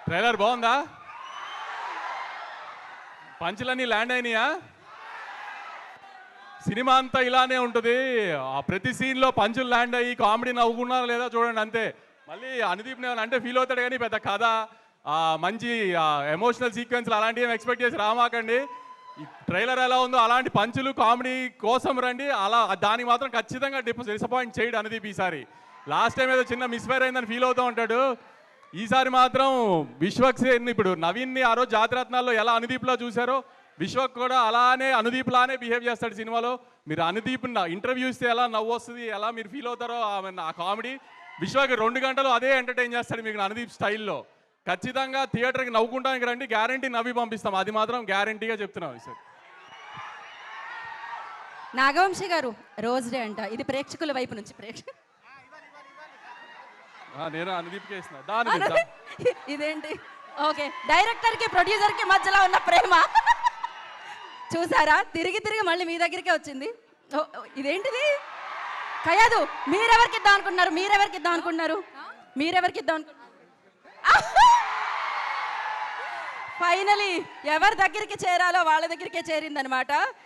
Trailer బాగుందా? పంచులన్నీ land అయినాయా? Cinema అంతా ఇలానే ఉంటుంది. ఆ ప్రతి సీన్లో పంచులు ల్యాండ్ అయ్యి కామెడీ నవ్వుకున్నారా లేదా చూడండి అంతే. మళ్ళీ అనుదీప్ అంటే ఫీల్ అవుతాడు కానీ పెద్ద కథ మంచి ఎమోషనల్ సీక్వెన్స్లు అలాంటివి ఎక్స్పెక్ట్ చేసి రామాకండి. ఈ ట్రైలర్ ఎలా ఉందో అలాంటి పంచులు కామెడీ కోసం రండి. అలా దానికి మాత్రం ఖచ్చితంగా డిసప్పాయింట్ చేయడు అనుదీప్ ఈసారి. లాస్ట్ టైం ఏదో చిన్న మిస్ఫైర్ అయిందని ఫీల్ అవుతూ ఉంటాడు. ఈసారి మాత్రం విశ్వక్సేన్ ఇప్పుడు నవీన్ని ఆ రోజు జాతిరత్నాల్లో ఎలా అనుదీప్లో చూశారో విశ్వక్ కూడా అలానే అనుదీప్లానే బిహేవ్ చేస్తాడు సినిమాలో. మీరు అనుదీప్ ఇంటర్వ్యూ ఇస్తే ఎలా నవ్వు వస్తుంది, ఎలా మీరు ఫీల్ అవుతారో ఆ కామెడీ విశ్వక్ 2 గంటలు అదే ఎంటర్టైన్ చేస్తాడు మీకు అనుదీప్ స్టైల్లో. ఖచ్చితంగా థియేటర్కి నవ్వుకుంటానికి రండి, గ్యారంటీ నవ్వి పంపిస్తాం, అది మాత్రం గ్యారంటీగా చెప్తున్నాం సార్. నాగవంశి గారు రోజ్ డే అంట, ఇది ప్రేక్షకుల వైపు నుంచి నేను అనుదీప్కే ఇస్తున్నా. ఇదేంటి? ఓకే, డైరెక్టర్ కి ప్రొడ్యూసర్ కి మధ్యలో ఉన్న ప్రేమ చూసారా? తిరిగి తిరిగి మళ్ళీ మీ దగ్గరికే వచ్చింది. ఇదేంటిది? కయాదు, మీరెవరికి ఇద్దాం అనుకుంటున్నారు? ఫైనలీ ఎవరి దగ్గరికి చేరాలో వాళ్ళ దగ్గరికే చేరిందనమాట.